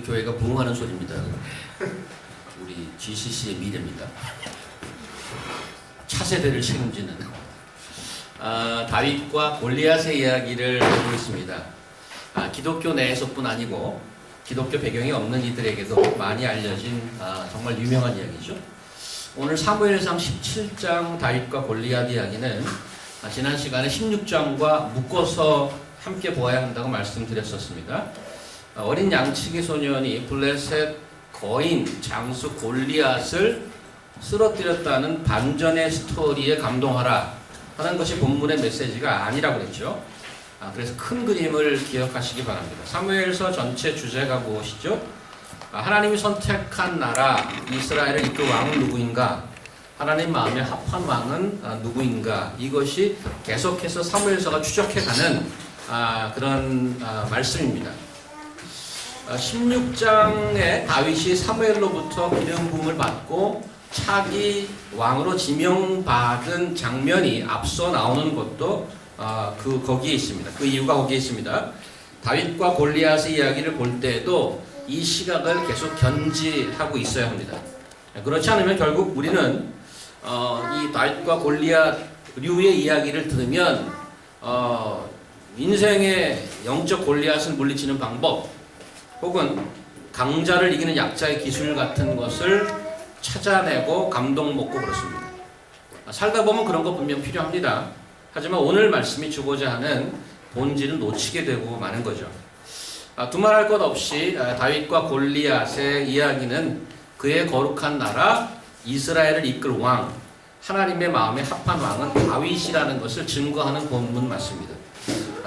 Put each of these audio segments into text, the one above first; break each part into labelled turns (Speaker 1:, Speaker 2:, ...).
Speaker 1: 우리 교회가 부흥하는 소리입니다. 우리 GCC의 미래입니다. 차세대를 책임지는 다윗과 골리앗의 이야기를 하고 있습니다. 기독교 내에서뿐 아니고 기독교 배경이 없는 이들에게도 많이 알려진 정말 유명한 이야기죠. 오늘 사무엘상 17장 다윗과 골리앗 이야기는 지난 시간에 16장과 묶어서 함께 보아야 한다고 말씀드렸었습니다. 어린 양치기 소년이 블레셋 거인 장수 골리앗을 쓰러뜨렸다는 반전의 스토리에 감동하라 하는 것이 본문의 메시지가 아니라고 그랬죠. 그래서 큰 그림을 기억하시기 바랍니다. 사무엘서 전체 주제가 무엇이죠? 하나님이 선택한 나라 이스라엘을 이끌 왕은 누구인가? 하나님 마음에 합한 왕은 누구인가? 이것이 계속해서 사무엘서가 추적해가는 그런 말씀입니다. 16장에 다윗이 사무엘로부터 기름 부음을 받고 차기 왕으로 지명받은 장면이 앞서 나오는 것도 거기에 있습니다. 그 이유가 거기에 있습니다. 다윗과 골리앗의 이야기를 볼 때에도 이 시각을 계속 견지하고 있어야 합니다. 그렇지 않으면 결국 우리는 이 다윗과 골리앗류의 이야기를 들으면 인생의 영적 골리앗을 물리치는 방법 혹은 강자를 이기는 약자의 기술 같은 것을 찾아내고 감동 먹고 그렇습니다. 살다 보면 그런 거 분명 필요합니다. 하지만 오늘 말씀이 주고자 하는 본질은 놓치게 되고 마는 거죠. 두말할 것 없이 다윗과 골리앗의 이야기는 그의 거룩한 나라 이스라엘을 이끌 왕 하나님의 마음에 합한 왕은 다윗이라는 것을 증거하는 본문 맞습니다.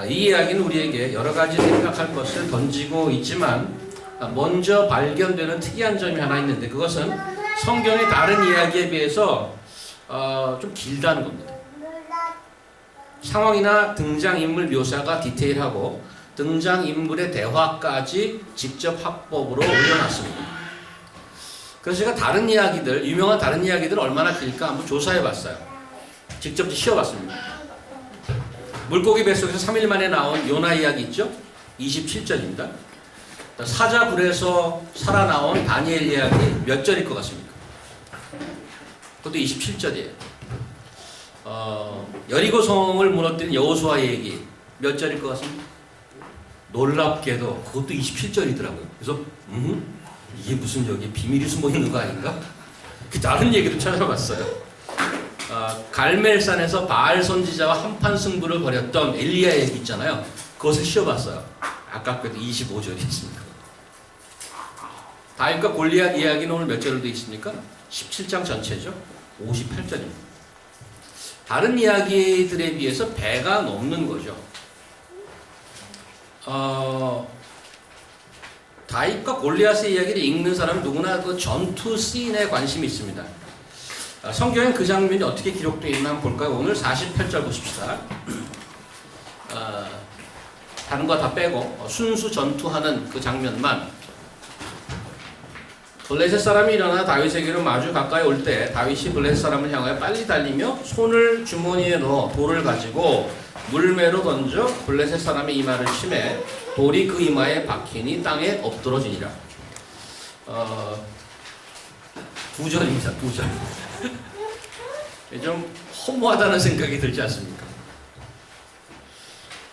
Speaker 1: 이 이야기는 우리에게 여러 가지 생각할 것을 던지고 있지만 먼저 발견되는 특이한 점이 하나 있는데 그것은 성경의 다른 이야기에 비해서 좀 길다는 겁니다. 상황이나 등장인물 묘사가 디테일하고 등장인물의 대화까지 직접 합법으로 올려놨습니다. 그래서 제가 다른 이야기들, 유명한 다른 이야기들 얼마나 길까 한번 조사해봤어요. 직접 씌워봤습니다. 물고기 뱃속에서 3일 만에 나온 요나 이야기 있죠? 27절입니다. 사자굴에서 살아나온 다니엘 이야기 몇 절일 것 같습니까? 그것도 27절이에요. 여리고 성을 무너뜨린 여호수아 얘기 몇 절일 것 같습니까? 놀랍게도 그것도 27절이더라고요. 그래서 이게 무슨 여기 비밀이 숨어 있는 거 아닌가? 그 다른 얘기도 찾아봤어요. 갈멜산에서 바알 선지자와 한판 승부를 벌였던 엘리야 얘기 있잖아요. 그것을 씌워봤어요. 아깝게도 25절이었습니다. 다윗과 골리앗 이야기는 오늘 몇 절로 되어 있습니까? 17장 전체죠. 58절입니다. 다른 이야기들에 비해서 배가 넘는 거죠. 다윗과 골리앗의 이야기를 읽는 사람은 누구나 그 전투 씬에 관심이 있습니다. 성경에 그 장면이 어떻게 기록되어 있나 한번 볼까요? 오늘 48절 보십시다. 다른 거 다 빼고 순수 전투하는 그 장면만. 블레셋 사람이 일어나 다윗에게로 마주 가까이 올 때 다윗이 블레셋 사람을 향하여 빨리 달리며 손을 주머니에 넣어 돌을 가지고 물매로 던져 블레셋 사람의 이마를 치매 돌이 그 이마에 박히니 땅에 엎드러지니라. 2절입니다. 2절. 좀 허무하다는 생각이 들지 않습니까?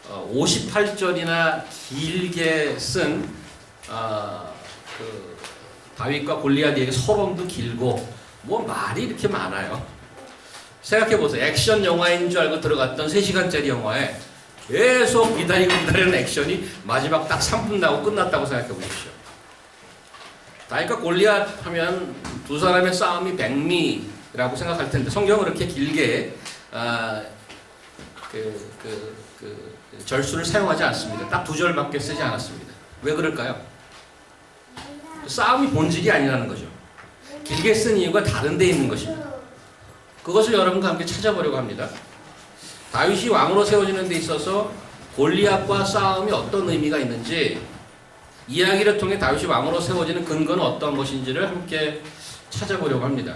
Speaker 1: 58절이나 길게 쓴 그 다윗과 골리앗 얘기 서론도 길고 뭐 말이 이렇게 많아요. 생각해보세요. 액션 영화인 줄 알고 들어갔던 3시간짜리 영화에 계속 기다리는 액션이 마지막 딱 3분 나고 끝났다고 생각해보십시오. 다윗과 골리앗 하면 두 사람의 싸움이 백미라고 생각할 텐데 성경은 그렇게 길게 절수를 사용하지 않습니다. 딱 2절밖에 쓰지 않았습니다. 왜 그럴까요? 싸움이 본질이 아니라는 거죠. 길게 쓴 이유가 다른 데 있는 것입니다. 그것을 여러분과 함께 찾아보려고 합니다. 다윗이 왕으로 세워지는 데 있어서 골리앗과 싸움이 어떤 의미가 있는지 이야기를 통해 다윗이 왕으로 세워지는 근거는 어떤 것인지를 함께 찾아보려고 합니다.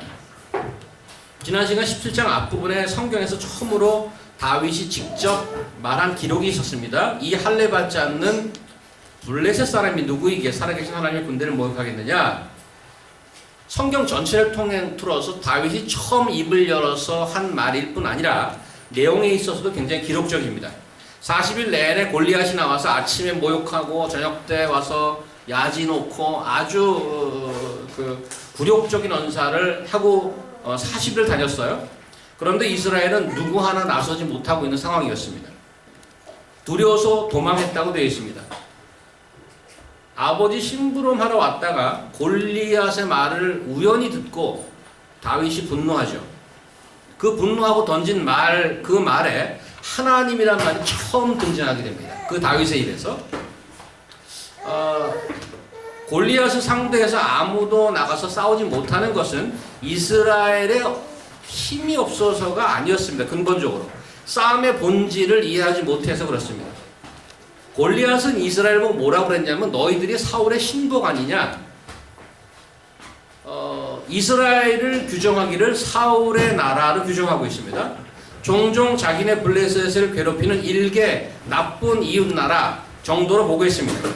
Speaker 1: 지난 시간 17장 앞부분에 성경에서 처음으로 다윗이 직접 말한 기록이 있었습니다. 이 할례 받지 않는 블레셋 사람이 누구에게 살아계신 하나님의 군대를 모욕하겠느냐? 성경 전체를 통해서 다윗이 처음 입을 열어서 한 말일 뿐 아니라 내용에 있어서도 굉장히 기록적입니다. 40일 내내 골리앗이 나와서 아침에 모욕하고 저녁 때 와서 야지 놓고 아주 굴욕적인 언사를 하고 40일 다녔어요. 그런데 이스라엘은 누구 하나 나서지 못하고 있는 상황이었습니다. 두려워서 도망했다고 되어 있습니다. 아버지 심부름하러 왔다가 골리앗의 말을 우연히 듣고 다윗이 분노하죠. 그 분노하고 던진 말, 그 말에 하나님이란 말이 처음 등장하게 됩니다. 그 다윗의 입에서. 골리앗을 상대해서 아무도 나가서 싸우지 못하는 것은 이스라엘의 힘이 없어서가 아니었습니다. 근본적으로. 싸움의 본질을 이해하지 못해서 그렇습니다. 골리앗은 이스라엘 보고 뭐라고 그랬냐면 너희들이 사울의 신복 아니냐? 이스라엘을 규정하기를 사울의 나라로 규정하고 있습니다. 종종 자기네 블레셋을 괴롭히는 일개 나쁜 이웃나라 정도로 보고 있습니다.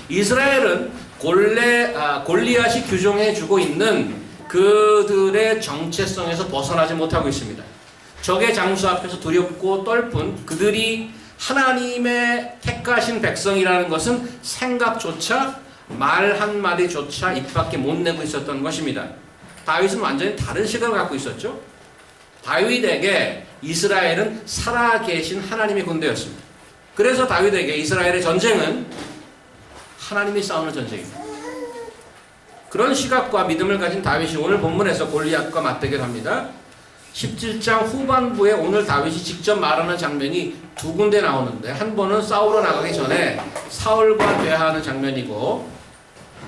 Speaker 1: 이스라엘은 골리앗이 규정해주고 있는 그들의 정체성에서 벗어나지 못하고 있습니다. 적의 장수 앞에서 두렵고 떨뿐 그들이 하나님의 택하신 백성이라는 것은 생각조차 말 한마디조차 입 밖에 못 내고 있었던 것입니다. 다윗은 완전히 다른 시각을 갖고 있었죠. 다윗에게 이스라엘은 살아계신 하나님의 군대였습니다. 그래서 다윗에게 이스라엘의 전쟁은 하나님이 싸우는 전쟁입니다. 그런 시각과 믿음을 가진 다윗이 오늘 본문에서 골리앗과 맞대결 합니다. 17장 후반부에 오늘 다윗이 직접 말하는 장면이 두 군데 나오는데 한 번은 싸우러 나가기 전에 사울과 대화하는 장면이고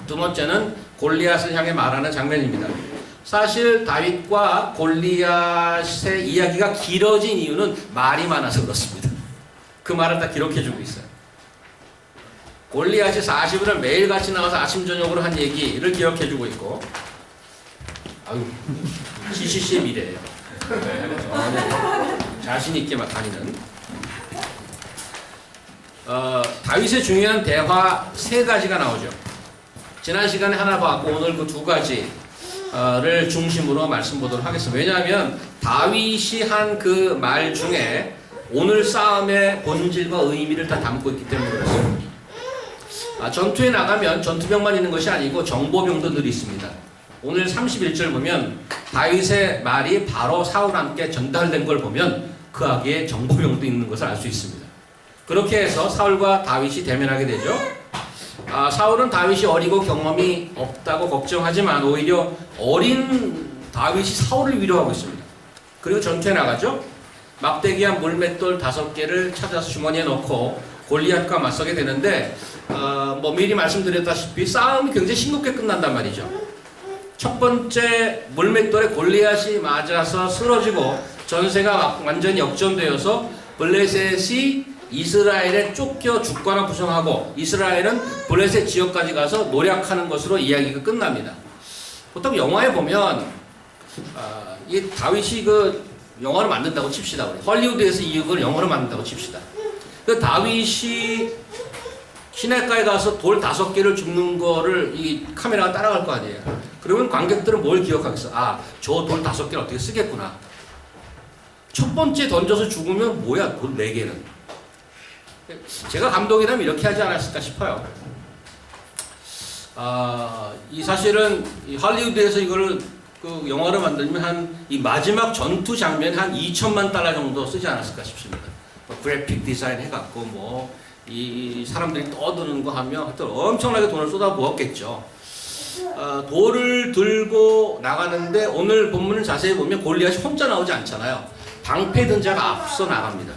Speaker 1: 두 번째는 골리앗을 향해 말하는 장면입니다. 사실 다윗과 골리앗의 이야기가 길어진 이유는 말이 많아서 그렇습니다. 그 말을 다 기록해주고 있어요. 골리앗이 40일을 매일같이 나와서 아침 저녁으로 한 얘기를 기억해주고 있고 아유 CCC의 미래예요. 자신 있게 막 다니는 다윗의 중요한 대화 세 가지가 나오죠. 지난 시간에 하나 봤고 오늘 그 두 가지를 중심으로 말씀 보도록 하겠습니다. 왜냐하면 다윗이 한 그 말 중에 오늘 싸움의 본질과 의미를 다 담고 있기 때문에 그렇습니다. 전투에 나가면 전투병만 있는 것이 아니고 정보병도 늘 있습니다. 오늘 31절 보면 다윗의 말이 바로 사울함께 전달된 걸 보면 그 안에 정보병도 있는 것을 알 수 있습니다. 그렇게 해서 사울과 다윗이 대면하게 되죠. 사울은 다윗이 어리고 경험이 없다고 걱정하지만 오히려 어린 다윗이 사울을 위로하고 있습니다. 그리고 전투에 나가죠. 막대기한 물맷돌 5개를 찾아서 주머니에 넣고 골리앗과 맞서게 되는데 미리 말씀드렸다시피 싸움이 굉장히 싱겁게 끝난단 말이죠. 첫 번째 물맷돌에 골리앗이 맞아서 쓰러지고 전세가 완전히 역전되어서 블레셋이 이스라엘에 쫓겨 죽거나 부상하고 이스라엘은 블레셋 지역까지 가서 노략하는 것으로 이야기가 끝납니다. 보통 영화에 보면 이 다윗이 그 영화를 만든다고 칩시다. 우리 헐리우드에서 이걸 영화로 만든다고 칩시다. 그 다윗이 시냇가에 가서 돌 5개를 줍는 거를 이 카메라가 따라갈 거 아니에요. 그러면 관객들은 뭘 기억하겠어? 저 돌 5개를 어떻게 쓰겠구나. 첫 번째 던져서 죽으면 뭐야, 돌 4개는. 제가 감독이라면 이렇게 하지 않았을까 싶어요. 이 사실은 이 할리우드에서 이거를 그 영화로 만들면 이 마지막 전투 장면에 한 2천만 달러 정도 쓰지 않았을까 싶습니다. 그래픽 디자인 해갖고 이 사람들이 떠드는 거 하면 하여튼 엄청나게 돈을 쏟아부었겠죠. 돌을 들고 나가는데 오늘 본문을 자세히 보면 골리앗이 혼자 나오지 않잖아요. 방패 든 자가 앞서 나갑니다.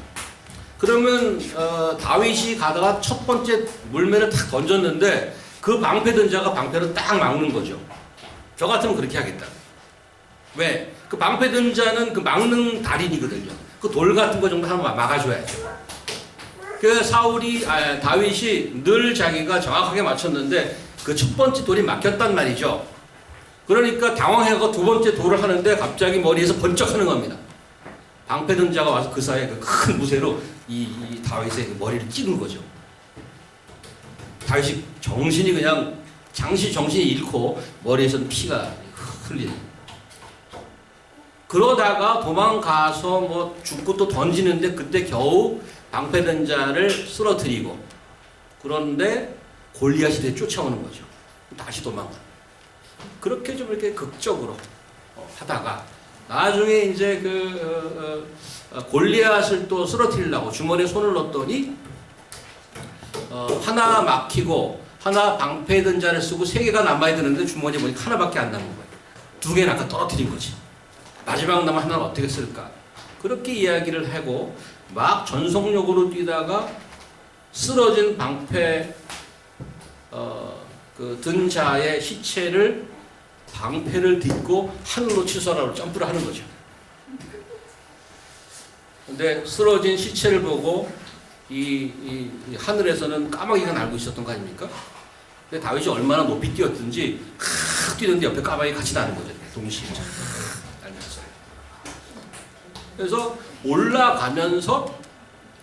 Speaker 1: 그러면 다윗이 가다가 첫 번째 물매를 탁 던졌는데 그 방패 든 자가 방패를 딱 막는 거죠. 저 같으면 그렇게 하겠다. 왜? 그 방패 든 자는 그 막는 달인이거든요. 그 돌 같은 거 정도 한번 막아줘야죠. 그 다윗이 늘 자기가 정확하게 맞췄는데 그 첫 번째 돌이 막혔단 말이죠. 그러니까 당황해서 두 번째 돌을 하는데 갑자기 머리에서 번쩍 하는 겁니다. 방패 든 자가 와서 그 사이에 그 큰 무쇠로 이 다윗의 머리를 찍은 거죠. 다윗이 정신이 그냥 잠시 정신이 잃고 머리에서는 피가 흘리는. 그러다가 도망가서 뭐 죽고 또 던지는데 그때 겨우 방패든 자를 쓰러뜨리고, 그런데 골리앗이 쫓아오는 거죠. 다시 도망가. 그렇게 좀 이렇게 극적으로 하다가 나중에 이제 골리앗을 또 쓰러뜨리려고 주머니에 손을 넣었더니 하나 막히고 하나 방패든 자를 쓰고 3개가 남아야 되는데 주머니에 보니까 하나밖에 안 남은 거예요. 2개는 아까 떨어뜨린 거지. 마지막 남은 하나는 어떻게 쓸까? 그렇게 이야기를 하고 막 전속력으로 뛰다가 쓰러진 방패 든 자의 시체를 방패를 딛고 하늘로 치솟아라고 점프를 하는 거죠. 근데 쓰러진 시체를 보고 이 하늘에서는 까마귀가 날고 있었던 거 아닙니까? 근데 다윗이 얼마나 높이 뛰었든지 뛰는데 옆에 까마귀 같이 나는 거죠. 동시에 날면서. 그래서 올라가면서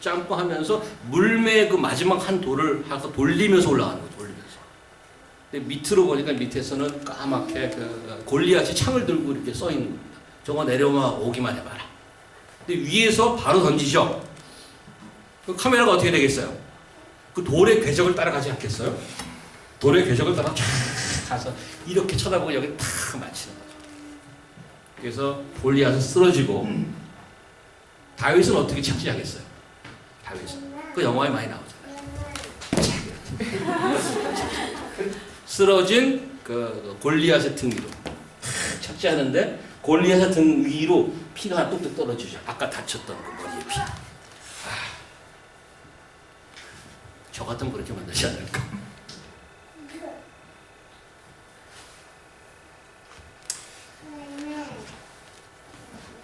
Speaker 1: 점프하면서 물매 그 마지막 한 돌을 하고 돌리면서 올라가는 거죠. 돌리면서. 근데 밑으로 보니까 밑에서는 까맣게 골리앗이 창을 들고 이렇게 써 있는 겁니다. 저거 내려오기만 해봐라. 근데 위에서 바로 던지죠. 그 카메라가 어떻게 되겠어요? 그 돌의 궤적을 따라가지 않겠어요? 돌의 궤적을 따라 쫙 가서 이렇게 쳐다보고 여기 탁 맞히는 거죠. 그래서 골리앗은 쓰러지고 다윗은 어떻게 착지하겠어요? 다윗은 그 영화에 많이 나오잖아요. 쓰러진 그 골리앗의 등 위로 착지하는데 골리앗의 등 위로 피가 하나 뚝뚝 떨어지죠. 아까 다쳤던 그 머리에 피. 저 같으면 그렇게 만들지 않을까?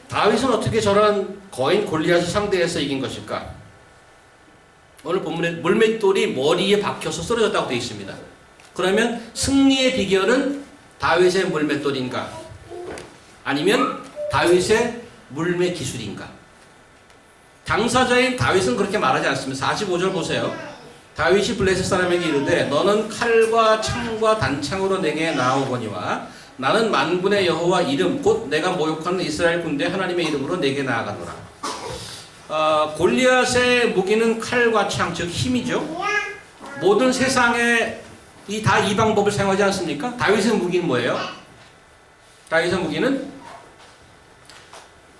Speaker 1: 다윗은 어떻게 저런 거인 골리앗을 상대해서 이긴 것일까? 오늘 본문에 물맷돌이 머리에 박혀서 쓰러졌다고 되어 있습니다. 그러면 승리의 비결은 다윗의 물맷돌인가? 아니면 다윗의 물매 기술인가? 당사자인 다윗은 그렇게 말하지 않습니다. 45절 보세요. 다윗이 블레셋 사람에게 이르되 너는 칼과 창과 단창으로 내게 나아오거니와 나는 만군의 여호와 이름 곧 내가 모욕하는 이스라엘 군대 하나님의 이름으로 내게 나아가노라. 골리앗의 무기는 칼과 창, 즉 힘이죠. 모든 세상에 다 이 방법을 사용하지 않습니까? 다윗의 무기는 뭐예요? 다윗의 무기는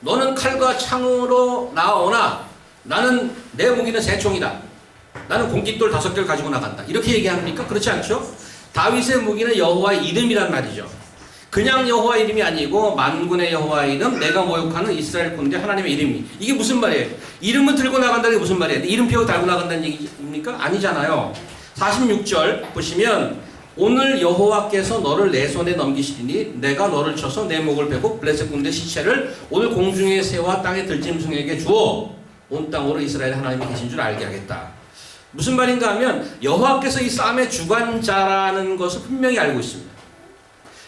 Speaker 1: 너는 칼과 창으로 나오나 나는 내 무기는 새총이다. 나는 공깃돌 5개를 가지고 나간다. 이렇게 얘기합니까? 그렇지 않죠? 다윗의 무기는 여호와의 이름이란 말이죠. 그냥 여호와 이름이 아니고 만군의 여호와 이름, 내가 모욕하는 이스라엘 군대 하나님의 이름이. 이게 무슨 말이에요? 이름을 들고 나간다는 게 무슨 말이에요? 이름표 달고 나간다는 얘기입니까? 아니잖아요. 46절 보시면 오늘 여호와께서 너를 내 손에 넘기시리니 내가 너를 쳐서 내 목을 베고 블레셋 군대 시체를 오늘 공중의 새와 땅의 들짐승에게 주어 온 땅으로 이스라엘 하나님이 계신 줄 알게 하겠다. 무슨 말인가 하면 여호와께서 이 싸움의 주관자라는 것을 분명히 알고 있습니다.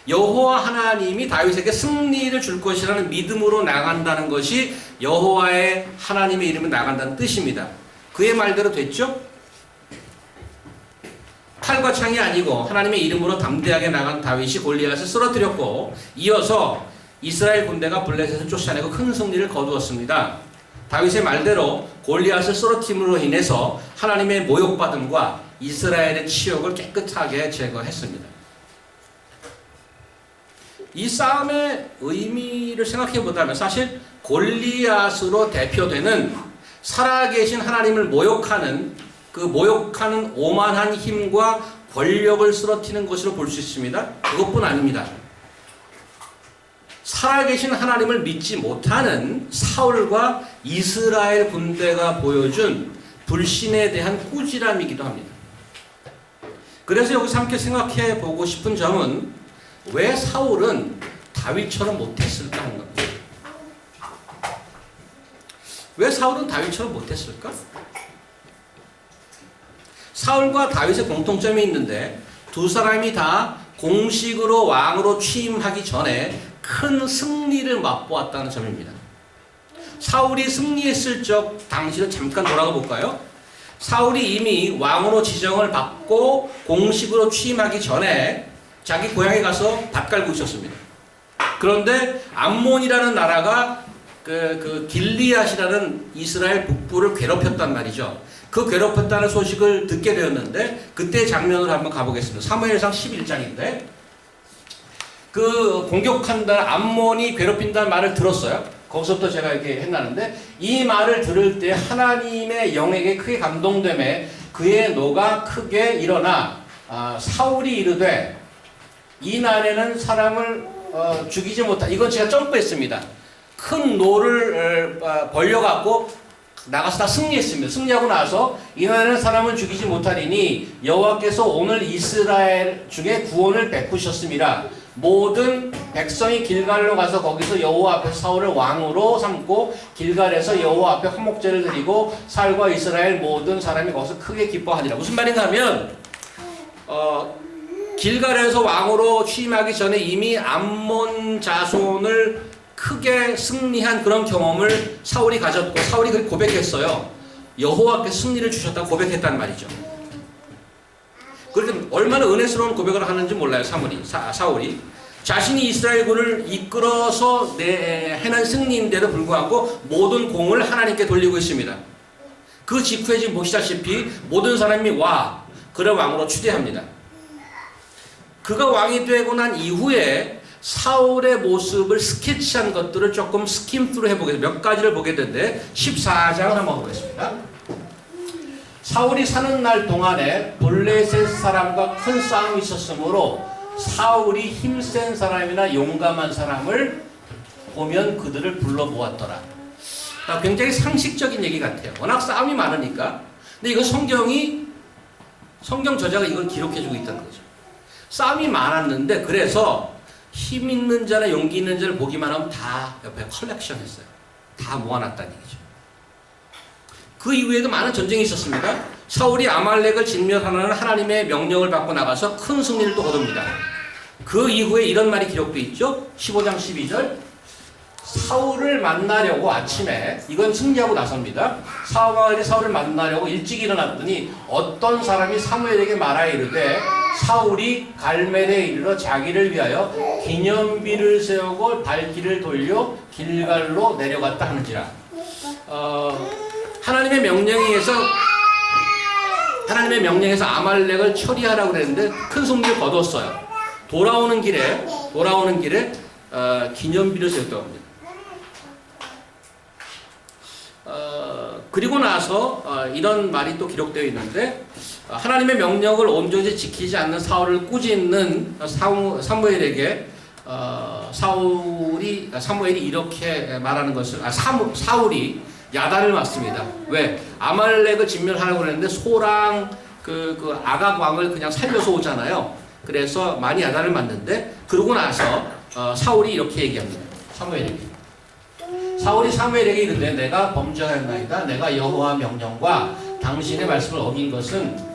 Speaker 1: 여호와 하나님이 다윗에게 승리를 줄 것이라는 믿음으로 나간다는 것이 여호와의 하나님의 이름으로 나간다는 뜻입니다. 그의 말대로 됐죠? 칼과 창이 아니고 하나님의 이름으로 담대하게 나간 다윗이 골리앗을 쓰러뜨렸고 이어서 이스라엘 군대가 블레셋을 쫓아내고 큰 승리를 거두었습니다. 다윗의 말대로 골리앗을 쓰러뜨림으로 인해서 하나님의 모욕받음과 이스라엘의 치욕을 깨끗하게 제거했습니다. 이 싸움의 의미를 생각해 보자면 사실 골리앗으로 대표되는 살아계신 하나님을 모욕하는 그 모욕하는 오만한 힘과 권력을 쓰러뜨리는 것으로 볼 수 있습니다. 그것뿐 아닙니다. 살아계신 하나님을 믿지 못하는 사울과 이스라엘 군대가 보여준 불신에 대한 꾸지람이기도 합니다. 그래서 여기서 함께 생각해 보고 싶은 점은 왜 사울은 다윗처럼 못했을까 하는 겁니다. 왜 사울은 다윗처럼 못했을까? 사울과 다윗의 공통점이 있는데 두 사람이 다 공식으로 왕으로 취임하기 전에 큰 승리를 맛보았다는 점입니다. 사울이 승리했을 적 당시를 잠깐 돌아가 볼까요? 사울이 이미 왕으로 지정을 받고 공식으로 취임하기 전에 자기 고향에 가서 밭 갈고 있었습니다. 그런데 암몬이라는 나라가 그 길리앗이라는 이스라엘 북부를 괴롭혔단 말이죠. 그 괴롭혔다는 소식을 듣게 되었는데 그때 장면으로 한번 가보겠습니다. 사무엘상 11장인데 그 공격한다는 암몬이 괴롭힌다는 말을 들었어요. 거기서부터 제가 이렇게 했나는데 이 말을 들을 때 하나님의 영에게 크게 감동됨에 그의 노가 크게 일어나 사울이 이르되 이 날에는 사람을 죽이지 못하. 이건 제가 점프했습니다. 큰 노를 벌려갖고 나가서 다 승리했습니다. 승리하고 나서 이 날에는 사람을 죽이지 못하리니 여호와께서 오늘 이스라엘 중에 구원을 베푸셨습니다. 모든 백성이 길갈로 가서 거기서 여호와 앞에서 사울을 왕으로 삼고 길갈에서 여호와 앞에 화목제를 드리고 사울과 이스라엘 모든 사람이 거기서 크게 기뻐하니라. 무슨 말인가 하면 길갈에서 왕으로 취임하기 전에 이미 암몬 자손을 크게 승리한 그런 경험을 사울이 가졌고 사울이 그렇게 고백했어요. 여호와께서 승리를 주셨다고 고백했단 말이죠. 그런데 얼마나 은혜스러운 고백을 하는지 몰라요. 사울이 자신이 이스라엘군을 이끌어서 해낸 승리인데도 불구하고 모든 공을 하나님께 돌리고 있습니다. 그 직후에 지금 보시다시피 모든 사람이 와 그를 왕으로 추대합니다. 그가 왕이 되고 난 이후에 사울의 모습을 스케치한 것들을 조금 스킴3로 해보겠습니다. 몇 가지를 보게 되는데 14장을 한번 보겠습니다. 사울이 사는 날 동안에 블레셋 사람과 큰 싸움이 있었으므로 사울이 힘센 사람이나 용감한 사람을 보면 그들을 불러 모았더라. 굉장히 상식적인 얘기 같아요. 워낙 싸움이 많으니까. 근데 이거 성경 저자가 이걸 기록해주고 있다는 거죠. 싸움이 많았는데 그래서 힘 있는 자나 용기 있는 자를 보기만 하면 다 옆에 컬렉션 했어요. 다 모아놨다는 얘기죠. 그 이후에도 많은 전쟁이 있었습니다. 사울이 아말렉을 진멸하는 하나님의 명령을 받고 나가서 큰 승리를 또 거둡니다. 그 이후에 이런 말이 기록되어 있죠. 15장 12절 사울을 만나려고 아침에 이건 승리하고 나섭니다. 사울이 사울을 만나려고 일찍 일어났더니 어떤 사람이 사무엘에게 말하여 이르되 사울이 갈멜에 이르러 자기를 위하여 기념비를 세우고 발길을 돌려 길갈로 내려갔다 하는지라. 하나님의 명령에서 아말렉을 처리하라고 그랬는데 큰 승리를 거뒀어요. 돌아오는 길에 기념비를 세웠다고 합니다. 그리고 나서 이런 말이 또 기록되어 있는데 하나님의 명령을 온전히 지키지 않는 사울을 꾸짖는 사무엘에게 사무엘이 이렇게 말하는 것을 사울이 야단을 맞습니다. 왜? 아말렉을 진멸하라고 그랬는데 소랑 그 아각 왕을 그냥 살려서 오잖아요. 그래서 많이 야단을 맞는데 그러고 나서 사울이 이렇게 얘기합니다. 사울이 사무엘에게 이르되 내가 범죄하였나이다. 내가 여호와 명령과 당신의 말씀을 어긴 것은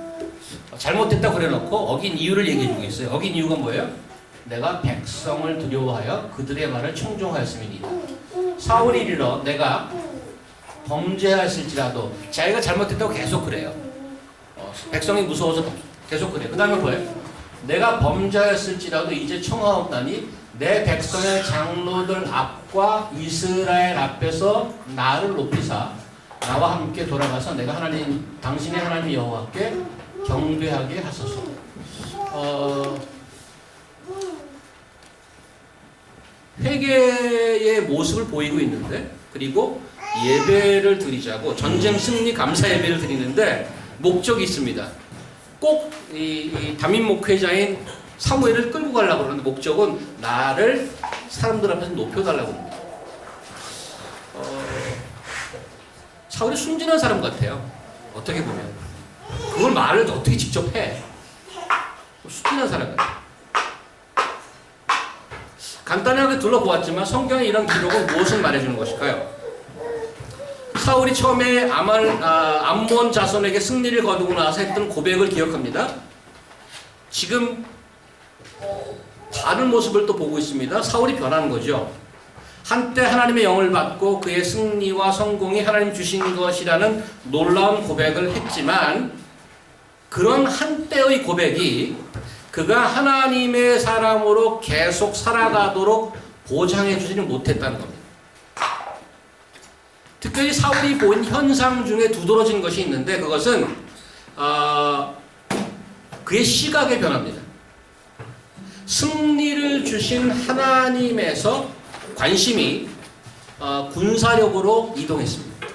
Speaker 1: 잘못했다고 그래놓고 어긴 이유를 얘기해주고 있어요. 어긴 이유가 뭐예요? 내가 백성을 두려워하여 그들의 말을 청종하였음이니이다. 사울이 이르러 내가 범죄하였을지라도 자기가 잘못했다고 계속 그래요. 백성이 무서워서 계속 그래요. 그 다음에 뭐예요? 내가 범죄하였을지라도 이제 청하옵나니 내 백성의 장로들 앞과 이스라엘 앞에서 나를 높이사 나와 함께 돌아가서 내가 당신의 하나님 여호와께 경배하게 하소서. 회개의 모습을 보이고 있는데 그리고 예배를 드리자고 전쟁 승리 감사 예배를 드리는데 목적이 있습니다. 꼭 이 담임 목회자인 사무엘을 끌고 가려고 그러는데 목적은 나를 사람들 앞에서 높여달라고 합니다. 사울이 순진한 사람 같아요. 어떻게 보면 그걸 말을 어떻게 직접 해. 순진한 사람 같아요. 간단하게 둘러보았지만 성경의 이런 기록은 무엇을 말해주는 것일까요? 사울이 처음에 암몬 자손에게 승리를 거두고 나서 했던 고백을 기억합니다. 지금 다른 모습을 또 보고 있습니다. 사울이 변하는 거죠. 한때 하나님의 영을 받고 그의 승리와 성공이 하나님 주신 것이라는 놀라운 고백을 했지만 그런 한때의 고백이 그가 하나님의 사람으로 계속 살아가도록 보장해 주지는 못했다는 겁니다. 특별히 사울이 본 현상 중에 두드러진 것이 있는데 그것은 그의 시각의 변화입니다. 승리를 주신 하나님에서 관심이 군사력으로 이동했습니다.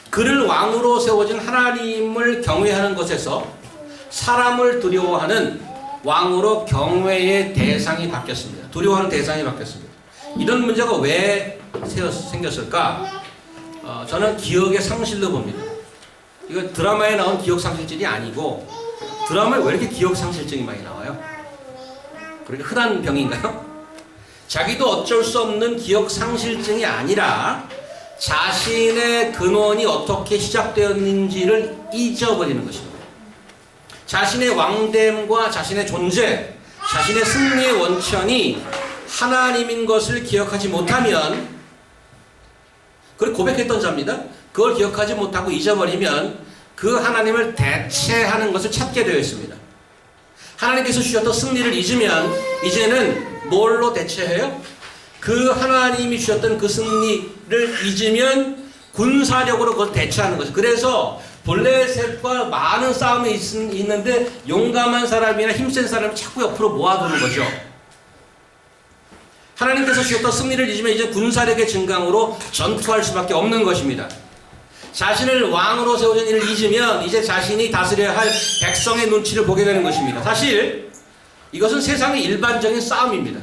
Speaker 1: 그를 왕으로 세워진 하나님을 경외하는 것에서 사람을 두려워하는 왕으로 경외의 대상이 바뀌었습니다. 두려워하는 대상이 바뀌었습니다. 이런 문제가 왜 생겼을까? 저는 기억의 상실로 봅니다. 이거 드라마에 나온 기억 상실증이 아니고 드라마에 왜 이렇게 기억 상실증이 많이 나와요? 그렇게 흔한 병인가요? 자기도 어쩔 수 없는 기억 상실증이 아니라 자신의 근원이 어떻게 시작되었는지를 잊어버리는 것입니다. 자신의 왕됨과 자신의 존재, 자신의 승리의 원천이 하나님인 것을 기억하지 못하면, 그걸 고백했던 자입니다. 그걸 기억하지 못하고 잊어버리면 그 하나님을 대체하는 것을 찾게 되어 있습니다. 하나님께서 주셨던 승리를 잊으면 이제는 뭘로 대체해요? 그 하나님이 주셨던 그 승리를 잊으면 군사력으로 그걸 대체하는 거죠. 그래서 블레셋과 많은 싸움이 있는데 용감한 사람이나 힘센 사람을 자꾸 옆으로 모아두는 거죠. 하나님께서 주셨던 승리를 잊으면 이제 군사력의 증강으로 전투할 수밖에 없는 것입니다. 자신을 왕으로 세워진 일을 잊으면 이제 자신이 다스려야 할 백성의 눈치를 보게 되는 것입니다. 사실 이것은 세상의 일반적인 싸움입니다.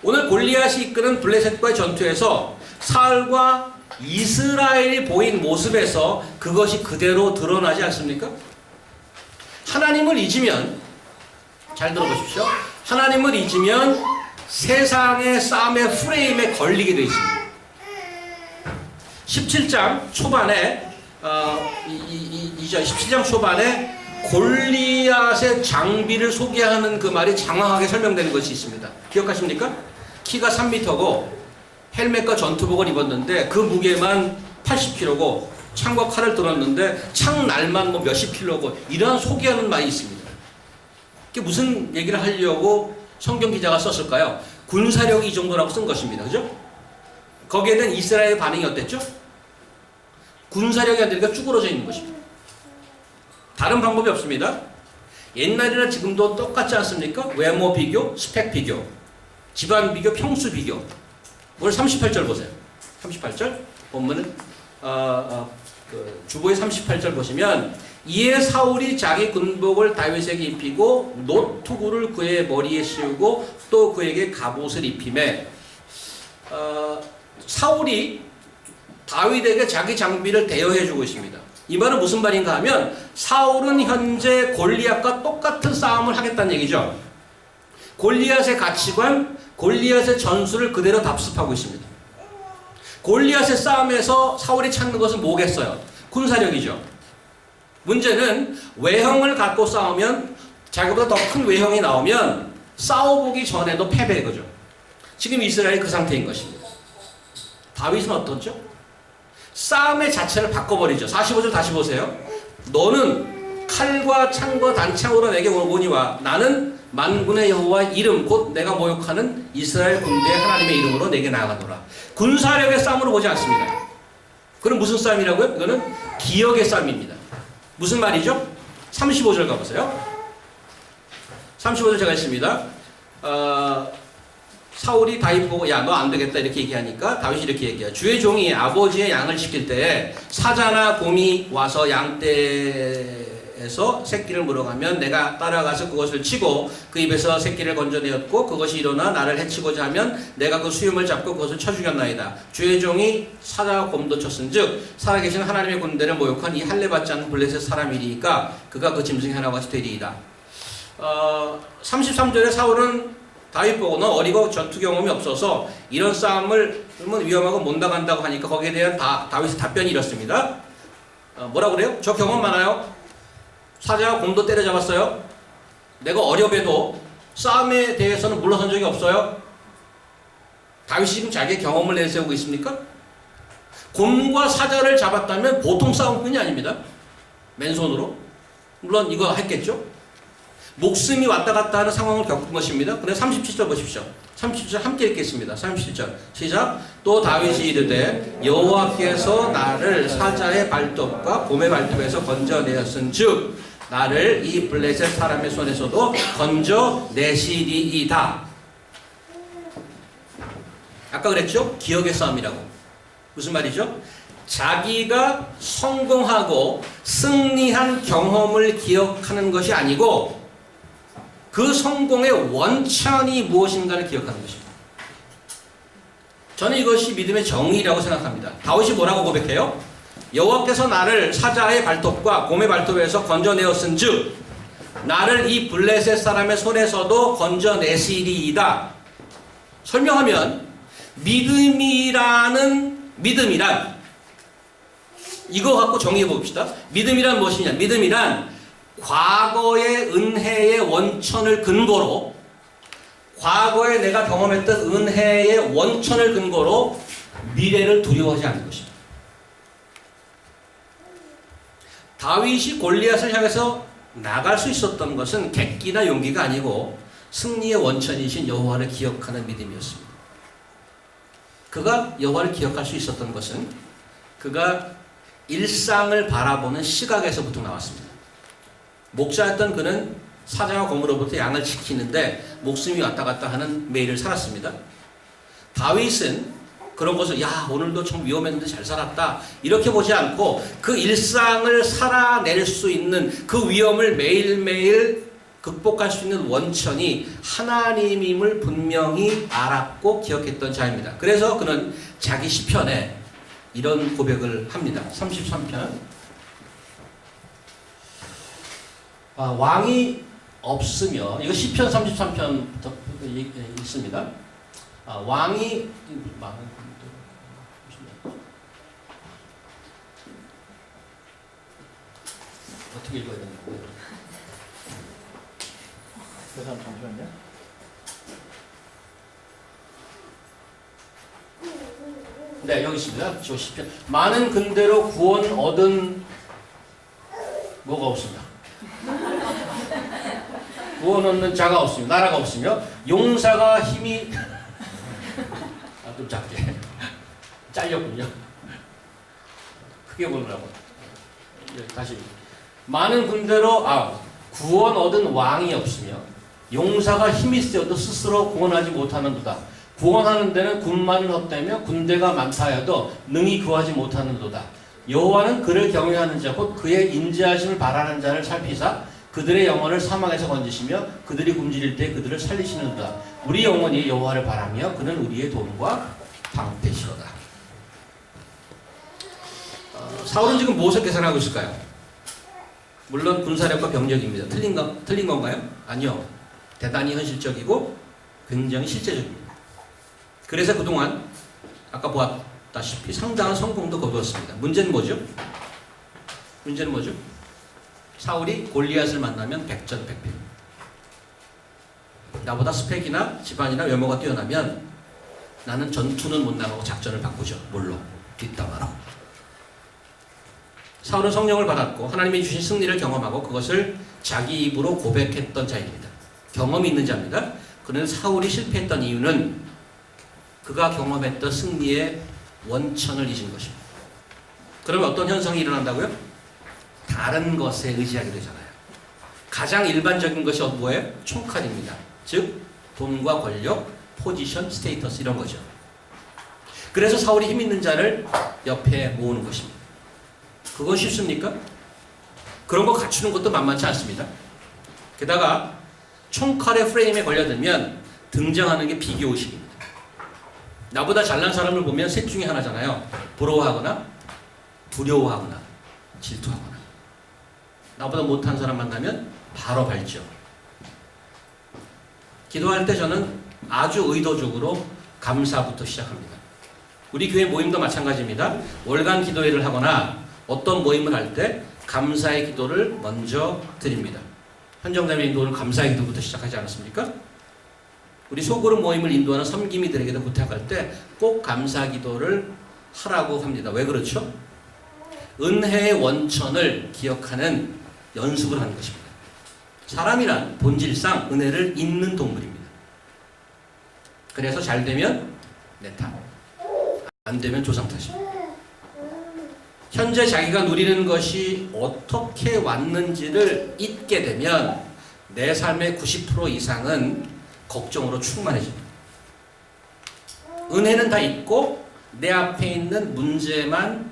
Speaker 1: 오늘 골리앗이 이끄는 블레셋과의 전투에서 사울과 이스라엘이 보인 모습에서 그것이 그대로 드러나지 않습니까? 하나님을 잊으면, 잘 들어보십시오. 하나님을 잊으면 세상의 싸움의 프레임에 걸리게 되어 있습니다. 17장 초반에 17장 초반에 골리앗의 장비를 소개하는 그 말이 장황하게 설명되는 것이 있습니다. 기억하십니까? 키가 3m고 헬멧과 전투복을 입었는데 그 무게만 80kg고 창과 칼을 들었는데 창 날만 뭐 몇십 킬로고 이런 소개하는 말이 있습니다. 이게 무슨 얘기를 하려고 성경 기자가 썼을까요? 군사력이 이 정도라고 쓴 것입니다. 그죠? 거기에 대한 이스라엘의 반응이 어땠죠? 군사력이 안 되니까 쭈그러져 있는 것입니다. 다른 방법이 없습니다. 옛날이나 지금도 똑같지 않습니까? 외모 비교, 스펙 비교, 집안 비교, 평수 비교. 오늘 38절 보세요. 38절 본문은 주보의 38절 보시면 이에 사울이 자기 군복을 다윗에게 입히고 노투구를 그의 머리에 씌우고 또 그에게 갑옷을 입히매 사울이 다윗에게 자기 장비를 대여해주고 있습니다. 이 말은 무슨 말인가 하면 사울은 현재 골리앗과 똑같은 싸움을 하겠다는 얘기죠. 골리앗의 가치관, 골리앗의 전술을 그대로 답습하고 있습니다. 골리앗의 싸움에서 사울이 찾는 것은 뭐겠어요? 군사력이죠. 문제는 외형을 갖고 싸우면 자기보다 더 큰 외형이 나오면 싸워보기 전에도 패배인 거죠. 지금 이스라엘이 그 상태인 것입니다. 다윗은 어떻죠? 싸움의 자체를 바꿔버리죠. 45절 다시 보세요. 너는 칼과 창과 단창으로 내게 오거니와 나는 만군의 여호와의 이름 곧 내가 모욕하는 이스라엘 군대의 하나님의 이름으로 내게 나아가노라. 군사력의 싸움으로 보지 않습니다. 그럼 무슨 싸움이라고요? 이거는 기억의 싸움입니다. 무슨 말이죠? 35절 가보세요. 35절 제가 했습니다. 사울이 다윗 보고 야 너 안 되겠다 이렇게 얘기하니까 다윗이 이렇게 얘기해요. 주의 종이 아버지의 양을 지킬 때에 사자나 곰이 와서 양떼에서 새끼를 물어가면 내가 따라가서 그것을 치고 그 입에서 새끼를 건져내었고 그것이 일어나 나를 해치고자 하면 내가 그 수염을 잡고 그것을 쳐 죽였나이다. 주의 종이 사자와 곰도 쳤은즉 살아계신 하나님의 군대를 모욕한 이 할례받지 않은 블레셋 사람이리까 그가 그 짐승이 하나와 같이 되리이다. 33절에 사울은 다윗 보고 너 어리고 전투 경험이 없어서 이런 싸움을 위험하고 못 나간다고 하니까 거기에 대한 다윗의 답변이 이렇습니다. 뭐라 그래요? 저 경험 많아요. 사자와 곰도 때려잡았어요. 내가 어려봬도 싸움에 대해서는 물러선 적이 없어요? 다윗이 지금 자기의 경험을 내세우고 있습니까? 곰과 사자를 잡았다면 보통 싸움꾼이 아닙니다. 맨손으로. 물론 이거 했겠죠. 목숨이 왔다 갔다 하는 상황을 겪은 것입니다. 근데 37절 보십시오. 37절 함께 읽겠습니다. 37절 시작. 또 다윗이 이르되 여호와께서 나를 사자의 발톱과 곰의 발톱에서 건져내었은즉 나를 이 블레셋 사람의 손에서도 건져내시리이다. 아까 그랬죠? 기억의 싸움이라고. 무슨 말이죠? 자기가 성공하고 승리한 경험을 기억하는 것이 아니고 그 성공의 원천이 무엇인가를 기억하는 것입니다. 저는 이것이 믿음의 정의라고 생각합니다. 다윗이 뭐라고 고백해요? 여호와께서 나를 사자의 발톱과 곰의 발톱에서 건져내었은즉 나를 이 블레셋 사람의 손에서도 건져내시리이다. 설명하면 믿음이란 이거 갖고 정의해 봅시다. 믿음이란 무엇이냐? 믿음이란 과거의 은혜의 원천을 근거로 과거에 내가 경험했던 은혜의 원천을 근거로 미래를 두려워하지 않는 것입니다. 다윗이 골리앗을 향해서 나갈 수 있었던 것은 객기나 용기가 아니고 승리의 원천이신 여호와를 기억하는 믿음이었습니다. 그가 여호와를 기억할 수 있었던 것은 그가 일상을 바라보는 시각에서부터 나왔습니다. 목자였던 그는 사자와 곰으로부터 양을 지키는데 목숨이 왔다 갔다 하는 매일을 살았습니다. 다윗은 그런 것을 야 오늘도 참 위험했는데 잘 살았다 이렇게 보지 않고 그 일상을 살아낼 수 있는 그 위험을 매일매일 극복할 수 있는 원천이 하나님임을 분명히 알았고 기억했던 자입니다. 그래서 그는 자기 시편에 이런 고백을 합니다. 33편 왕이 없으며 이거 시편 33편 있습니다. 왕이 어떻게 읽어야 되나?
Speaker 2: 그 사람 잠시만요.
Speaker 1: 네, 여기 있습니다. 저 시편. 많은 근대로 구원 얻은 뭐가 없습니다. 구원 얻는 자가 없으며 나라가 없으며 용사가 힘이 좀 작게 잘렸군요. 크게 보느라고. 다시 많은 군대로 구원 얻은 왕이 없으며 용사가 힘이 세어도 스스로 구원하지 못하는도다. 구원하는 데는 군만은 없다며 군대가 많다 하여도 능히 구하지 못하는도다. 여호와는 그를 경외하는 자 곧 그의 인자하심을 바라는 자를 살피사 그들의 영혼을 사망에서 건지시며 그들이 굶주릴 때 그들을 살리시는도다. 우리 영혼이 여호와를 바라며 그는 우리의 도움과 방패시로다. 사울은 지금 무엇을 계산하고 있을까요? 물론 군사력과 병력입니다. 틀린 건가요? 아니요. 대단히 현실적이고 굉장히 실제적입니다. 그래서 그동안 아까 보았다시피 상당한 성공도 거두었습니다. 문제는 뭐죠? 사울이 골리앗을 만나면 백전백패. 나보다 스펙이나 집안이나 외모가 뛰어나면 나는 전투는 못 나가고 작전을 바꾸죠. 뭘로? 뒷담화로. 사울은 성령을 받았고 하나님이 주신 승리를 경험하고 그것을 자기 입으로 고백했던 자입니다. 경험이 있는 자입니다. 그는 사울이 실패했던 이유는 그가 경험했던 승리의 원천을 잊은 것입니다. 그러면 어떤 현상이 일어난다고요? 다른 것에 의지하게 되잖아요. 가장 일반적인 것이 뭐예요? 총칼입니다. 즉 돈과 권력, 포지션, 스테이터스 이런 거죠. 그래서 사울이 힘 있는 자를 옆에 모으는 것입니다. 그건 쉽습니까? 그런 거 갖추는 것도 만만치 않습니다. 게다가 총칼의 프레임에 걸려들면 등장하는 게 비교의식입니다. 나보다 잘난 사람을 보면 셋 중에 하나잖아요. 부러워하거나 두려워하거나 질투하거나. 나보다 못한 사람 만나면 바로 밟죠. 기도할 때 저는 아주 의도적으로 감사부터 시작합니다. 우리 교회 모임도 마찬가지입니다. 월간 기도회를 하거나 어떤 모임을 할 때 감사의 기도를 먼저 드립니다. 현정자매님도 오늘 감사의 기도부터 시작하지 않았습니까? 우리 소그룹 모임을 인도하는 섬김이들에게도 부탁할 때 꼭 감사 기도를 하라고 합니다. 왜 그렇죠? 은혜의 원천을 기억하는 연습을 하는 것입니다. 사람이란 본질상 은혜를 잇는 동물입니다. 그래서 잘 되면 내 탓, 안 되면 조상 탓입니다. 현재 자기가 누리는 것이 어떻게 왔는지를 잊게 되면 내 삶의 90% 이상은 걱정으로 충만해집니다. 은혜는 다 잊고 내 앞에 있는 문제만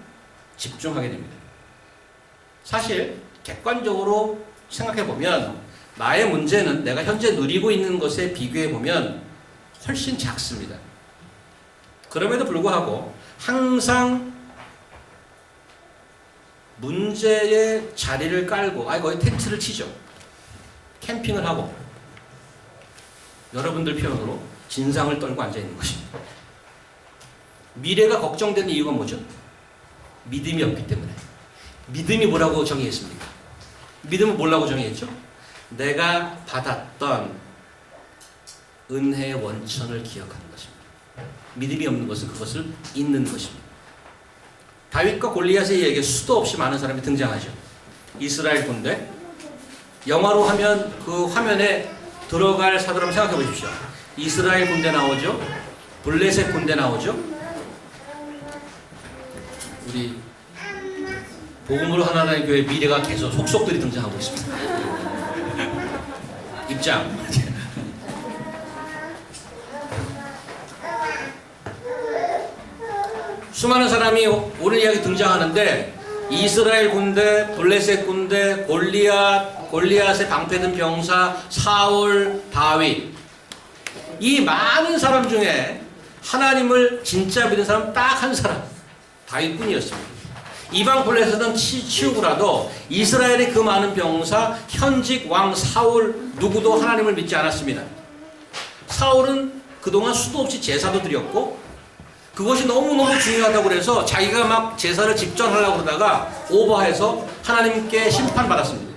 Speaker 1: 집중하게 됩니다. 사실 객관적으로 생각해 보면 나의 문제는 내가 현재 누리고 있는 것에 비교해 보면 훨씬 작습니다. 그럼에도 불구하고 항상 문제의 자리를 깔고 거기 텐트를 치죠. 캠핑을 하고 여러분들 표현으로 진상을 떨고 앉아있는 것입니다. 미래가 걱정되는 이유가 뭐죠? 믿음이 없기 때문에. 믿음이 뭐라고 정의했습니까? 믿음은 뭐라고 정의했죠? 내가 받았던 은혜의 원천을 기억하는 것입니다. 믿음이 없는 것은 그것을 잊는 것입니다. 다윗과 골리앗의 이야기에 수도 없이 많은 사람이 등장하죠. 이스라엘 군대. 영화로 하면 그 화면에 들어갈 사람 생각해 보십시오. 이스라엘 군대 나오죠. 블레셋 군대 나오죠. 우리 복음으로 하나님의 교회 미래가 계속 속속들이 등장하고 있습니다. 입장. 수많은 사람이 오늘 이야기 등장하는데 이스라엘 군대, 블레셋 군대, 골리앗의 방패든 병사, 사울, 다윗, 이 많은 사람 중에 하나님을 진짜 믿는 사람 딱 한 사람, 다윗뿐이었습니다. 이방 블레셋은 치우고라도 이스라엘의 그 많은 병사, 현직 왕 사울 누구도 하나님을 믿지 않았습니다. 사울은 그동안 수도 없이 제사도 드렸고 그것이 너무너무 중요하다고 그래서 자기가 막 제사를 집전하려고 그러다가 오버해서 하나님께 심판받았습니다.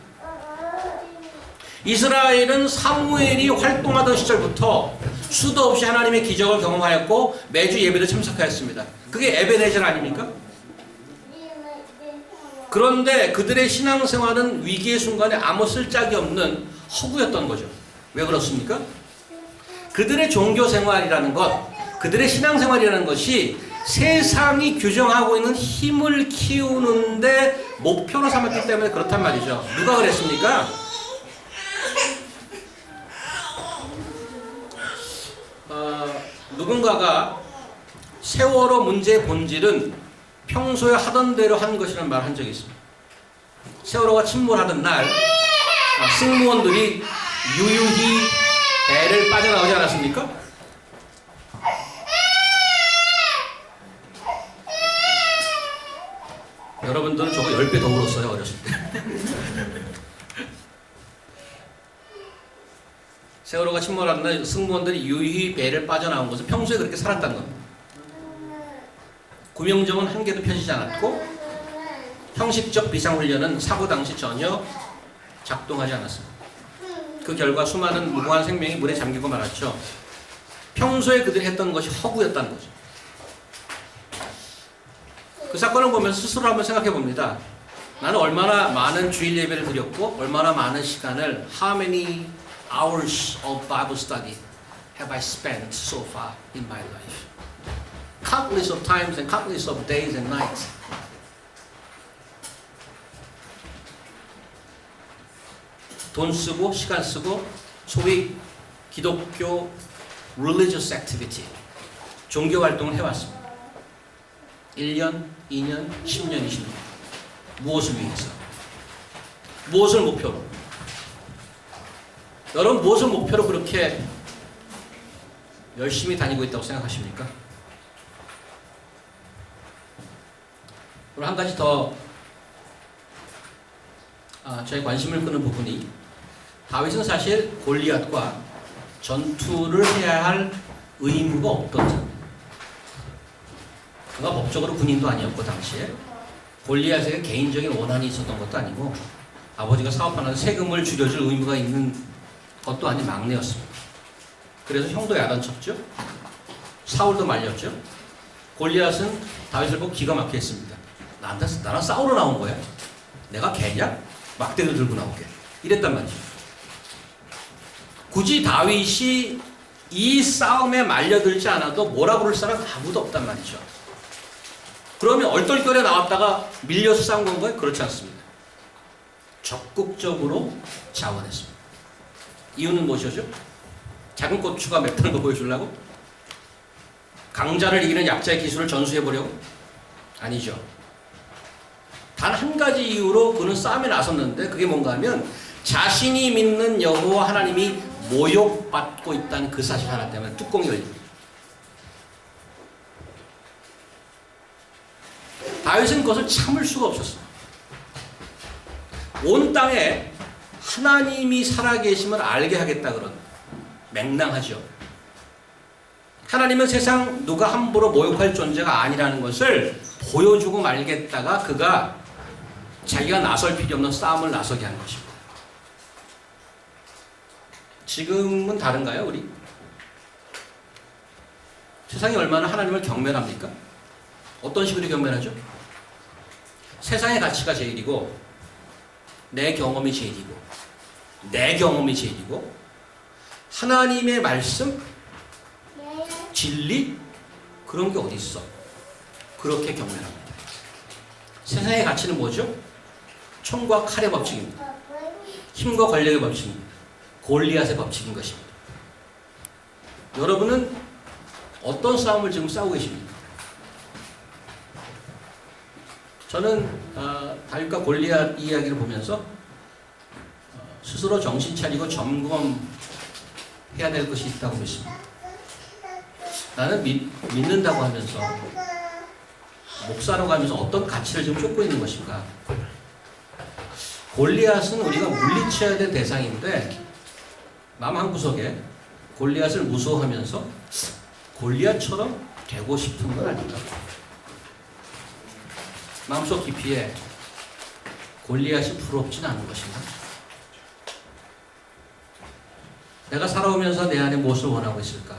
Speaker 1: 이스라엘은 사무엘이 활동하던 시절부터 수도 없이 하나님의 기적을 경험하였고 매주 예배를 참석하였습니다. 그게 에베네zer 아닙니까? 그런데 그들의 신앙생활은 위기의 순간에 아무 쓸짝이 없는 허구였던 거죠. 왜 그렇습니까? 그들의 종교생활이라는 것, 그들의 신앙생활이라는 것이 세상이 규정하고 있는 힘을 키우는데 목표로 삼았기 때문에 그렇단 말이죠. 누가 그랬습니까? 누군가가 세월호 문제의 본질은 평소에 하던 대로 한 것이라는 말을 한 적이 있습니다. 세월호가 침몰하던 날 승무원들이 유유히 배를 빠져나오지 않았습니까? 여러분들은 저거 10배 더 울었어요, 어렸을 때. 세월호가 침몰하던 날 승무원들이 유유히 배를 빠져나온 것은 평소에 그렇게 살았다는 겁니다. 구명정은 한 개도 펴지지 않았고 형식적 비상훈련은 사고 당시 전혀 작동하지 않았습니다. 그 결과 수많은 무고한 생명이 물에 잠기고 말았죠. 평소에 그들이 했던 것이 허구였다는 거죠. 그 사건을 보면서 스스로 한번 생각해 봅니다. 나는 얼마나 많은 주일 예배를 드렸고 얼마나 많은 시간을 How many hours of Bible study have I spent so far in my life? Countless of times and countless of days and nights. 돈 쓰고 시간 쓰고 소위 기독교 religious activity, 종교 활동을 해왔습니다. 1년, 2년, 10년, 20년. 무엇을 위해서? 무엇을 목표로? 여러분 무엇을 목표로 그렇게 열심히 다니고 있다고 생각하십니까? 오늘 한 가지 더 저의 관심을 끄는 부분이 다윗은 사실 골리앗과 전투를 해야 할 의무가 없던 사람입니다. 그가 법적으로 군인도 아니었고 당시에 골리앗에게 개인적인 원한이 있었던 것도 아니고 아버지가 사업하는 세금을 줄여줄 의무가 있는 것도 아닌 막내였습니다. 그래서 형도 야단쳤죠. 사울도 말렸죠. 골리앗은 다윗을 보고 기가 막히게 했습니다. 나랑 싸우러 나온 거야? 내가 개냐? 막대를 들고 나오게. 이랬단 말이죠. 굳이 다윗이 이 싸움에 말려들지 않아도 뭐라 부를 사람 아무도 없단 말이죠. 그러면 얼떨결에 나왔다가 밀려서 싸운 건가요? 그렇지 않습니다. 적극적으로 자원했습니다. 이유는 무엇이죠? 작은 고추가 맵다는 거 보여주려고? 강자를 이기는 약자의 기술을 전수해보려고? 아니죠. 단 한 가지 이유로 그는 싸움에 나섰는데 그게 뭔가 하면 자신이 믿는 여호와 하나님이 모욕받고 있다는 그 사실 하나 때문에 뚜껑이 열립니다. 다윗은 그것을 참을 수가 없었어요. 온 땅에 하나님이 살아계심을 알게 하겠다 그런 맹랑하죠. 하나님은 세상 누가 함부로 모욕할 존재가 아니라는 것을 보여주고 말겠다가 그가 자기가 나설 필요 없는 싸움을 나서게 한 것입니다. 지금은 다른가요, 우리? 세상이 얼마나 하나님을 경멸합니까? 어떤 식으로 경멸하죠? 세상의 가치가 제일이고 내 경험이 제일이고 내 경험이 제일이고 하나님의 말씀, 진리 그런 게 어디 있어? 그렇게 경멸합니다. 세상의 가치는 뭐죠? 총과 칼의 법칙입니다. 힘과 권력의 법칙입니다. 골리앗의 법칙인 것입니다. 여러분은 어떤 싸움을 지금 싸우고 계십니까? 저는 다윗과 골리앗 이야기를 보면서 스스로 정신 차리고 점검해야 될 것이 있다고 믿습니다. 나는 믿는다고 하면서 목사로 가면서 어떤 가치를 지금 쫓고 있는 것인가? 골리앗은 우리가 물리쳐야 될 대상인데 마음 한구석에 골리앗을 무서워하면서 골리앗처럼 되고 싶은 건 아닌가? 마음속 깊이에 골리앗이 부럽진 않은 것인가? 내가 살아오면서 내 안에 무엇을 원하고 있을까?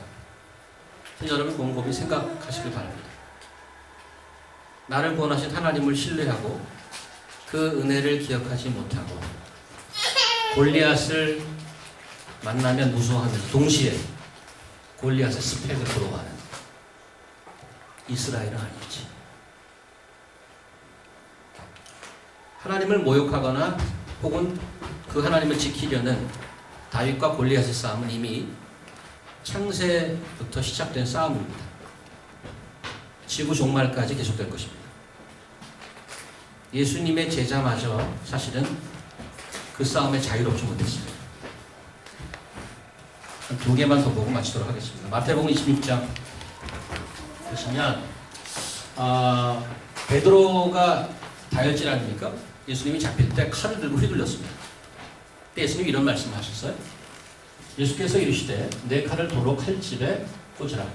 Speaker 1: 여러분 곰곰이 생각하시길 바랍니다. 나를 구원하신 하나님을 신뢰하고 그 은혜를 기억하지 못하고 골리앗을 만나면 무서워하면서 동시에 골리앗의 스펙을 부러워하는 이스라엘은 아니지. 하나님을 모욕하거나 혹은 그 하나님을 지키려는 다윗과 골리앗의 싸움은 이미 창세부터 시작된 싸움입니다. 지구 종말까지 계속될 것입니다. 예수님의 제자마저 사실은 그 싸움에 자유롭지 못했습니다. 두 개만 더 보고 마치도록 하겠습니다. 마태복음 26장 보시면 베드로가 다혈질 아닙니까? 예수님이 잡힐 때 칼을 들고 휘둘렸습니다. 그때 예수님이 이런 말씀을 하셨어요. 예수께서 이르시되 내 칼을 도로 칼집에 꽂으라.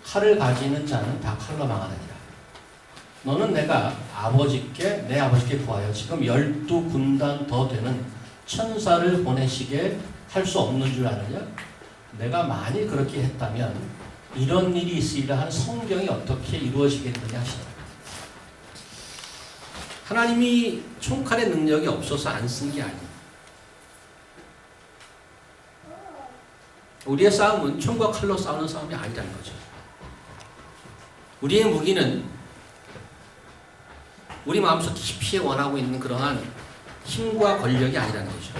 Speaker 1: 칼을 가지는 자는 다 칼로 망하느니라. 너는 내가 내 아버지께 구하여 지금 12군단 더 되는 천사를 보내시게 할 수 없는 줄 아느냐? 내가 만일 그렇게 했다면 이런 일이 있으리라 한 성경이 어떻게 이루어지겠느냐 하시더라. 하나님이 총칼의 능력이 없어서 안 쓴 게 아니에요. 우리의 싸움은 총과 칼로 싸우는 싸움이 아니라는 거죠. 우리의 무기는 우리 마음속 깊이 원하고 있는 그러한 힘과 권력이 아니라는 거죠.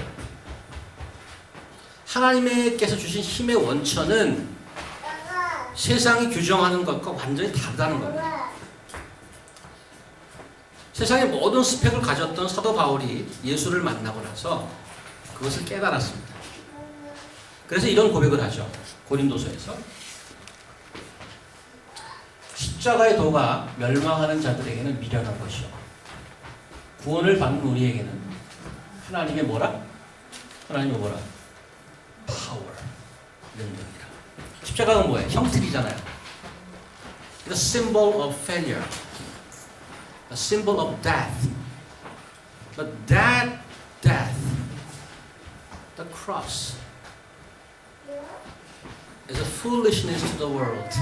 Speaker 1: 하나님께서 주신 힘의 원천은 세상이 규정하는 것과 완전히 다르다는 겁니다. 세상의 모든 스펙을 가졌던 사도 바울이 예수를 만나고 나서 그것을 깨달았습니다. 그래서 이런 고백을 하죠. 고린도서에서 십자가의 도가 멸망하는 자들에게는 미련한 것이요 구원을 받는 우리에게는 하나님의 뭐라? 하나님의 뭐라? 파워, 능력이라. 십자가가 뭐예요? 형틀이잖아요. The symbol of failure, a symbol of death. But that death, the cross, as a foolishness to the world.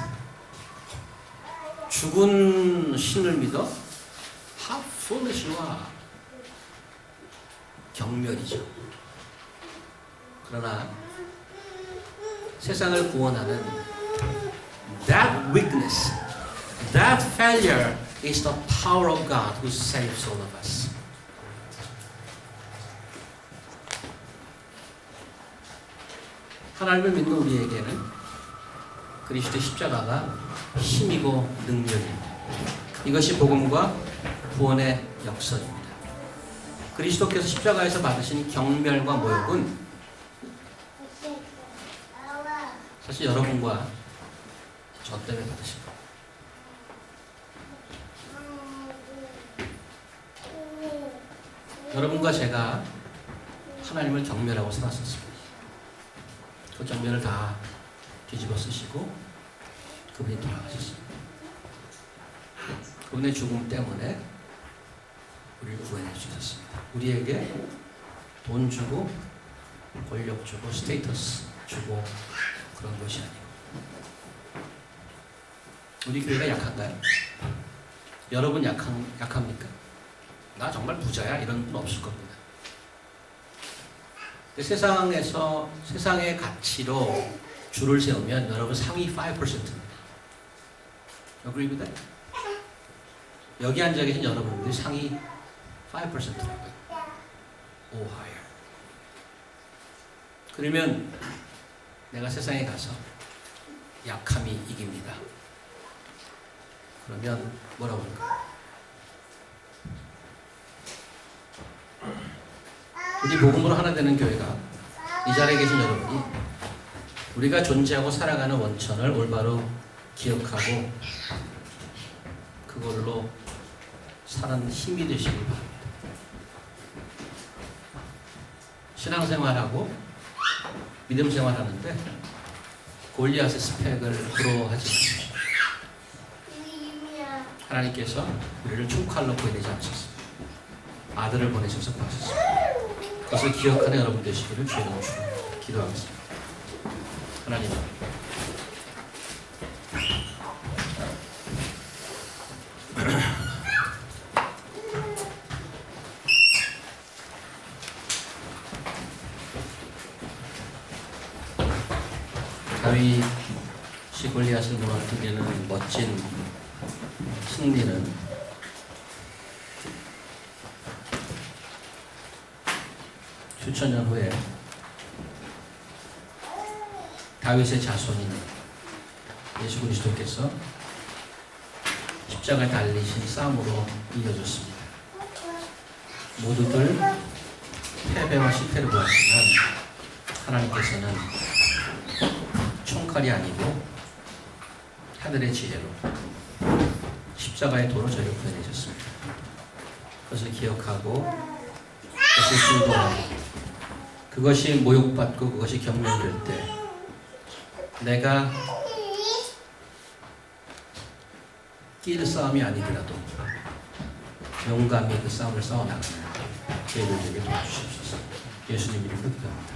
Speaker 1: 죽은 신을 믿어? How foolish you are. 경멸이죠. 그러나 세상을 구원하는 that weakness, that failure is the power of God who saves all of us. 하나님을 믿는 우리에게는 그리스도의 십자가가 힘이고 능력입니다. 이것이 복음과 구원의 역설입니다. 그리스도께서 십자가에서 받으신 경멸과 모욕은 사실 여러분과 저 때문에 받으신 거예요. 여러분과 제가 하나님을 경멸하고 살았었습니다. 그 정면을 다 뒤집어 쓰시고 그분이 돌아가셨습니다. 그분의 죽음 때문에 우리를 구원해 주셨습니다. 우리에게 돈 주고 권력 주고 스테이터스 주고 그런 것이 아니고. 우리 교회가 약한가요? 여러분 약합니까? 나 정말 부자야 이런 분 없을 겁니다. 세상에서 세상의 가치로 줄을 세우면 여러분 상위 5%입니다. Agree with that? 여기 앉아 계신 여러분들이 상위 5%라고요. or higher. 그러면 내가 세상에 가서 약함이 이깁니다. 그러면 뭐라고 할까? 우리 복음으로 하나 되는 교회가 이 자리에 계신 여러분이 우리가 존재하고 살아가는 원천을 올바로 기억하고 그걸로 사는 힘이 되시길 바랍니다. 신앙생활하고 믿음 생활하는데 골리앗의 스펙을 부러워하지 마십시오. 하나님께서 우리를 총칼로 보내지 않으셨습니다. 아들을 보내셔서 구하셨습니다. 그것을 기억하는 여러분 되시기를 주의 이름으로 기도하겠습니다. 하나님, 다윗이 골리앗을 무너뜨리는 멋진 승리는 수천 년 후에 다윗의 자손인 예수 그리스도께서 십자가에 달리신 싸움으로 이겨졌습니다. 모두들 패배와 실패를 보았지만 하나님께서는 총칼이 아니고 하늘의 지혜로 십자가의 도로 저희를 구해내셨습니다. 그것을 기억하고 그것을 순종하고 그것이 모욕받고 그것이 경멸될 때 내가 낄 싸움이 아니더라도 용감히 그 싸움을 싸워나가는 저희들에게 도와주시옵소서. 예수님 이름으로 기도합니다.